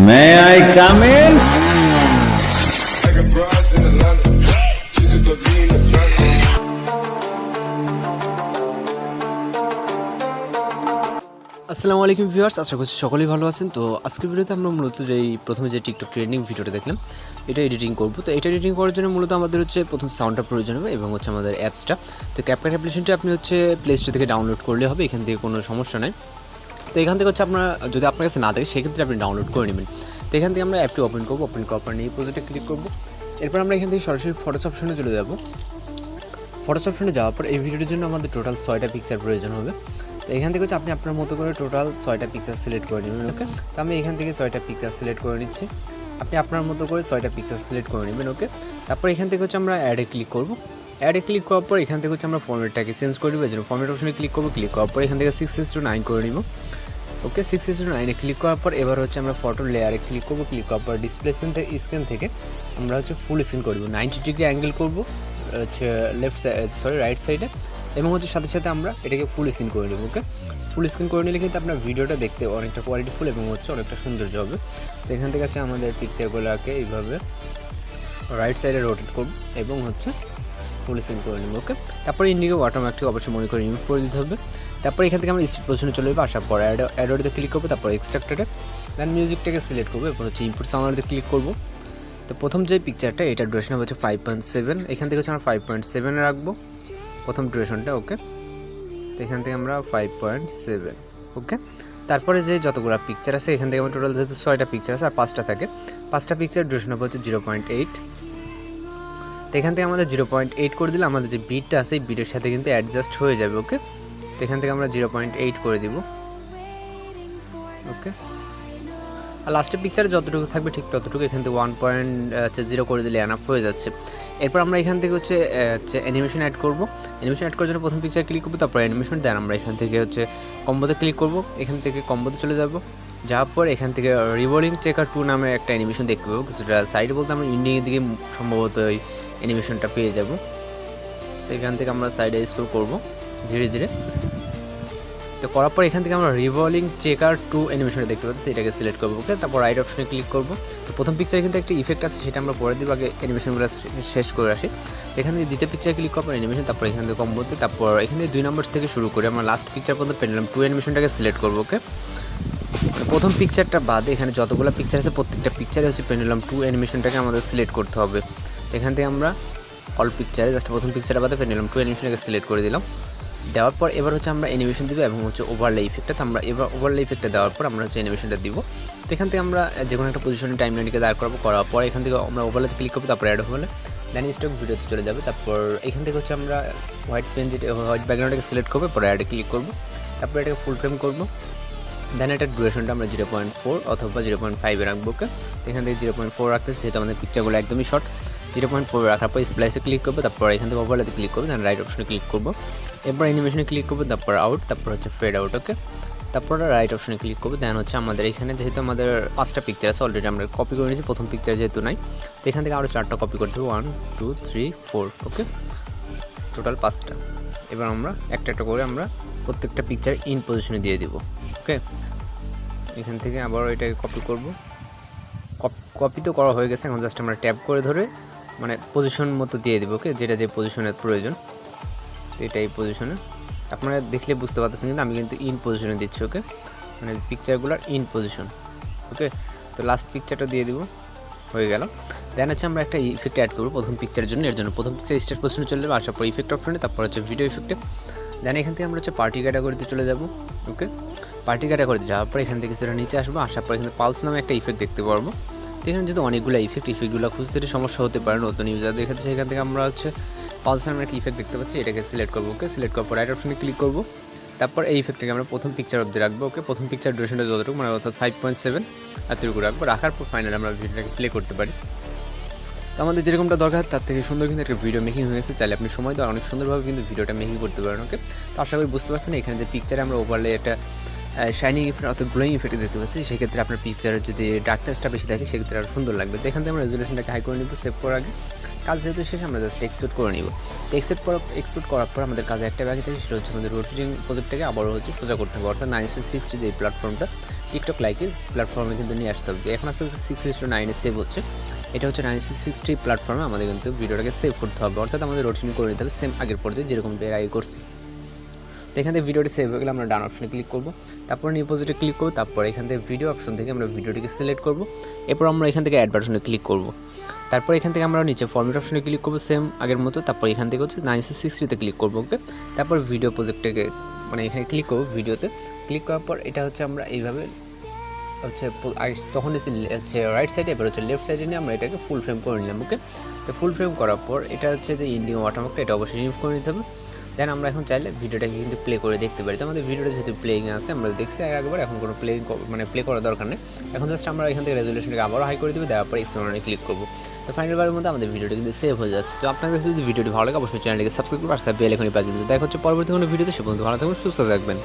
May I come in? আসসালামু আলাইকুম viewers, আশা করছি সকলেই ভালো আছেন। তো আজকের ভিডিওতে আমরা মূলত প্রথমে যে টিকটক ট্রেন্ডিং ভিডিওটা দেখলাম এটা এডিটিং করব। তো এটা এডিটিং করার জন্য মূলত আমাদের প্রথম সাউন্ডটা প্রয়োজন হবে এবং আমাদের অ্যাপসটা। তো CapCut অ্যাপ্লিকেশনটা আপনি প্লে স্টোর থেকে ডাউনলোড করলে হবে, এখান থেকে কোনো সমস্যা নাই। তো এখান থেকে আপনার যদি আপনার কাছে না থাকে সেক্ষেত্রে আপনি ডাউনলোড করে নেবেন। তো এখান থেকে আমরা অ্যাপটি ওপেন করবো, ওপেন করার পর নিয়ে প্রজেক্টে ক্লিক করব। এরপর আমরা এখান থেকে সরাসরি ফটোস অপশনে চলে যাব। ফটোস অপশনে যাওয়ার পর এই ভিডিওর জন্য আমাদের টোটাল 6টা পিকচার প্রয়োজন হবে। তো এখান থেকে আপনি আপনার মতো করে টোটাল 6টা পিকচার সিলেক্ট করে নেবেন। ওকে, তো আমি এখান থেকে 6টা পিকচার সিলেক্ট করে নিচ্ছি। আপনি আপনার মতো করে 6টা পিকচার সিলেক্ট করে নেবেন। ওকে, তারপর এখান থেকে আমরা অ্যাডে ক্লিক করব। অ্যাডে ক্লিক করার পর এখান থেকে আমরা ফরম্যাটটাকে চেঞ্জ করে দেবো। যেন ফরম্যাট অপশনে ক্লিক করব। ক্লিক করার পর এখান থেকে 6:9 করে নিব। ওকে, 6:9 ক্লিক করার পর এবার আমরা ফটো লেয়ারে ক্লিক করব। ক্লিক করার পর ডিসপ্লে স্ক্রিন থেকে আমরা ফুল স্ক্রিন করব। 90 ডিগ্রি অ্যাঙ্গেল করব রাইট সাইডে, এবং সাথে সাথে আমরা এটাকে ফুল স্ক্রিন করে নেব। ওকে, ফুল স্ক্রিন করে নিলে কিন্তু আপনার ভিডিওটা দেখতে অনেকটা কোয়ালিটিফুল এবং অনেকটা সৌন্দর্য হবে। তো এখান থেকে আমাদের পিকচারগুলোকে এইভাবে রাইট সাইডে রোটেট করব এবং ফুল স্ক্রিন করে নেব। ওকে, তারপরে ইন্ডিগো ওয়াটারমার্কটি অবশ্যই মনে করে রিমুভ করে দিতে হবে। তারপর এখান থেকে আমরা স্ট্রিট পজিশনে চলে যাবো। আসার পর অ্যাডোতে ক্লিক করবো, তারপর এক্সট্রাক্টেডে দেন মিউজিকটাকে সিলেক্ট করবো এবং ইনপুট সাউন্ডে ক্লিক করবো। তো প্রথম যে পিকচারটা এটার ডিউরেশন হচ্ছে 5.7। এখান থেকে আমরা 5.7 রাখবো প্রথম ডিউরেশনটা। ওকে, তো এখান থেকে আমরা 5.7। ওকে, তারপরে যে যতগুলো পিকচার আছে এখান থেকে আমরা টোটাল যেহেতু 6টা পিকচার আছে আর 5টা থাকে, 5টা পিকচার ডিউরেশন হচ্ছে 0.8। তো এখান থেকে আমাদের 0.8 করে দিলে আমাদের যে বিটটা আছে এই বিটের সাথে কিন্তু অ্যাডজাস্ট হয়ে যাবে। ওকে, তো এখান থেকে আমরা 0.8 করে দিব। ওকে, আর লাস্টের পিকচারে যতটুকু থাকবে ঠিক ততটুকু এখান থেকে 1.0 করে দিলে এনাফ হয়ে যাচ্ছে। এরপর আমরা এখান থেকে অ্যানিমেশন অ্যাড করব। অ্যানিমেশন অ্যাড করার জন্য প্রথম পিকচার ক্লিক করবো, তারপর অ্যানিমেশন দেন আমরা এখান থেকে কম্বোতে ক্লিক করব। এখান থেকে কম্বোতে চলে যাব। যাওয়ার পর এখান থেকে রিভলিং চেকার 2 নামে একটা অ্যানিমেশন দেখতে পাবো। কিছুটা সাইডে বলতে আমরা ইন্ডিয়ার দিকে সম্ভবত ওই অ্যানিমেশনটা পেয়ে যাব। তো এখান থেকে আমরা সাইডে স্ক্রল করব ধীরে ধীরে। তো করার পর এখান থেকে আমরা রিভলিং চেকার 2 অ্যানিমেশনটা দেখতে পাচ্ছি, এটাকে সিলেক্ট করবো। ওকে, তারপর রাইট অপশনে ক্লিক করব। তো প্রথম পিকচারে কিন্তু একটা ইফেক্ট আছে, সেটা আমরা পরে দিব, আগে অ্যানিমেশনগুলো শেষ করে আসি। এখান থেকে দ্বিতীয় পিকচার ক্লিক করার পর অ্যানিমেশন, তারপর এখান থেকে কম্বোতে, তারপর এখান থেকে 2 নম্বর থেকে শুরু করে আমরা লাস্ট পিকচার পর্যন্ত পেন্ডুলাম 2 অ্যানিমেশনটাকে সিলেক্ট করবো। ওকে, প্রথম পিকচারটা বাদে এখানে যতগুলো পিকচার আছে প্রত্যেকটা পিকচারে পেন্ডুলাম 2 অ্যানিমেশনটাকে আমাদের সিলেক্ট করতে হবে। এখান থেকে আমরা অল পিকচারে জাস্ট প্রথম পিকচার বাদে পেন্ডুলাম 2 অ্যানিমেশনটাকে সিলেক্ট করে দিলাম। দেওয়ার পর এবার আমরা অ্যানিমেশন দিব এবং ওভারলে ইফেক্টটা। তো আমরা এবার ওভারলে ইফেক্টটা দেওয়ার পর আমরা অ্যানিমেশনটা দিব। তো এখান থেকে আমরা যে কোনো একটা পজিশনে টাইমলাইনকে দাঁড় করাবো। করার পর এখান থেকে আমরা ওভারলেতে ক্লিক করবো, তারপর অ্যাড ওভারলে দেন স্টক ভিডিওতে চলে যাবে। তারপর এখান থেকে আমরা হোয়াইট ব্যাকগ্রাউন্ডটাকে সিলেক্ট করবো, পরে অ্যাডে ক্লিক করবো, তারপর এটাকে ফুল ফ্রেম করবো। দেন এটার ডিউরেশনটা আমরা 0.4 অথবা 0.5 রাখবো। ওকে, তো এখান থেকে 0.4 রাখতেছি, যেহেতু আমাদের পিকচারগুলো একদমই শর্ট। 0.4 রাখার পর স্প্লাইসে ক্লিক করবো, তারপর এখান থেকে ওভারলেতে ক্লিক করবো, দেন রাইট অপশনে ক্লিক করবো। এরপর অ্যানিমেশনে ক্লিক করবো, তারপর আউট, তারপর ফেড আউট। ওকে, তারপর রাইট অপশনে ক্লিক করবো। দেন আমাদের এখানে যেহেতু আমাদের 5টা পিকচার আছে অলরেডি আমরা কপি করে নিয়েছি, প্রথম পিকচার যেহেতু নাই, তো এখান থেকে আরও 4টা কপি করতে হবে। 1 2 3 4। ওকে, টোটাল 5টা। এবার আমরা একটা একটা করে আমরা প্রত্যেকটা পিকচার ইন পজিশনে দিয়ে দিব। ওকে, এখান থেকে আবার এটাকে কপি করব। কপি তো করা হয়ে গেছে, এখন জাস্ট আমরা ট্যাপ করে ধরে পজিশন মতো দিয়ে দিব। ওকে, যেটা যে পজিশনের প্রয়োজন, তো এটা এই পজিশনে আপনারা দেখলে বুঝতে পারতেছেন, কিন্তু আমি কিন্তু ইন পজিশনে দিচ্ছি। ওকে, পিকচারগুলোর ইন পজিশন। ওকে, তো লাস্ট পিকচারটা দিয়ে দিব, হয়ে গেল। দেন আমরা একটা ইফেক্ট অ্যাড করবো প্রথম পিকচারের জন্য। এর জন্য প্রথম পিকচার স্টার্ট পজিশনে চলে যাবো, আসার পর ইফেক্ট অপশনে, তারপর ভিডিও ইফেক্টে। দেন এখান থেকে আমরা পার্টি ক্যাটাগরিতে চলে যাব। ওকে, পার্টি ক্যাটাগরিতে যাওয়ার পর এখান থেকে কিছুটা নিচে আসবো। আসার পর এখানে পালস নামে একটা ইফেক্ট দেখতে পারবো। তো এখানে যদি অনেকগুলো ইফেক্টগুলো খুঁজতে সমস্যা হতে পারে নতুন ইউজার দেখাচ্ছে। এখান থেকে আমরা পালস নামে একটা ইফেক্ট দেখতে পাচ্ছি, এটাকে সিলেক্ট করবো। ওকে, সিলেক্ট করার পর রাইট অপশনে ক্লিক করবো, তারপর এই ইফেক্টটাকে আমরা প্রথম পিকচার অবধি রাখবো। ওকে, প্রথম পিকচার ডিউরেশনটা যতটুকু অর্থাৎ 5.7 এতটুকু রাখবো। রাখার পর ফাইনালি আমরা ভিডিওটাকে প্লে করতে পারি। তো আমাদের যেরকমটা দরকার তার থেকে সুন্দর কিন্তু একটা ভিডিও মেকিং হয়ে গেছে। চাইলে আপনি সময় দেওয়া অনেক সুন্দরভাবে কিন্তু ভিডিওটা মেকিং করতে পারেন। ওকে, তো আশা করি বুঝতে পারছেন। এখানে যে পিকচারে আমরা ওভারলে একটা শাইনিং ইফেক্ট অর্থাৎ গ্লোয়িং ইফেক্ট দেখতে পাচ্ছি, সেক্ষেত্রে আপনার পিকচারের যদি ডার্কনেসটা বেশি থাকে সেক্ষেত্রে আরও সুন্দর লাগবে। তো এখান থেকে আমরা রেজুলেশনটাকে হাই করে নিব। সেভ করার আগে কাজ যেহেতু শেষ, আমরা জাস্ট এক্সপোর্ট করে নিব। তো এক্সপোর্ট করার পর আমাদের কাজে একটা বাকি থাকে, সেটা আমাদের রোটেটিং প্রজেক্টটাকে আবারও সোজা করতে হবে, অর্থাৎ 960 যে প্ল্যাটফর্মটা টিকটক লাইকের প্ল্যাটফর্মে কিন্তু নিয়ে আসতে হবে। এখন আসতে হচ্ছে 6:9 সেভ হচ্ছে, এটা হচ্ছে 960 প্ল্যাটফর্মে আমাদের কিন্তু ভিডিওটাকে সেভ করতে হবে, অর্থাৎ আমাদের রুটিন করে নিতে হবে সেম আগের পর্যায়ে যেরকম এর আগে করছি। তো এখান থেকে ভিডিওটি সেভ হয়ে গেলে আমরা ডান অপশনে ক্লিক করব, তারপর নিউ প্রজেক্টে ক্লিক করব, তারপর এখান থেকে ভিডিও অপশন থেকে আমরা ভিডিওটিকে সিলেক্ট করব, এরপর আমরা এখান থেকে অ্যাড বাটনে ক্লিক করব, তারপর এখান থেকে আমরা নিচে ফরম্যাট অপশনে ক্লিক করব সেম আগের মতো, তারপর এখান থেকে হচ্ছে 960 ক্লিক করব। ওকে, তারপর ভিডিও প্রজেক্টটাকে মানে এখানে ক্লিক করব, ভিডিওতে ক্লিক করার পর এটা হচ্ছে আমরা এইভাবে হচ্ছে তখন হচ্ছে রাইট সাইডে, এবার হচ্ছে লেফট সাইডে নিয়ে আমরা এটাকে ফুল ফ্রেম করে নিলাম। ওকে, তো ফুল ফ্রেম করার পর এটা হচ্ছে যে ইন্ডিয়ান ওয়াটারমার্কটা এটা অবশ্যই রিমুভ করে নিতে হবে। দেন আমরা এখন চাইলে ভিডিওটাকে কিন্তু প্লে করে দেখতে পারি। তো আমাদের ভিডিওটা যেহেতু প্লেইং আছে, আমরা দেখছি একবার, এখন কোনো প্লে করার দরকার নেই। এখন জাস্ট আমরা এখান থেকে রেজুলেশনটাকে আবারও হাই করে দেবো, দেওয়ার পরে এক্সপ্লোরে ক্লিক করবো। তো ফাইনাল বারের মধ্যে আমাদের ভিডিওটি কিন্তু সেভ হয়ে যাচ্ছে। তো আপনাদের কাছে যদি ভিডিওটি ভালো লাগে অবশ্যই চ্যানেলটিকে সাবস্ক্রাইব করে আসতে বেল এখনই বাজিয়ে দিতে। দেখা হচ্ছে পরবর্তী কোনো ভিডিওতে, সে পর্যন্ত ভালো থাকবেন, সুস্থ থাকবেন।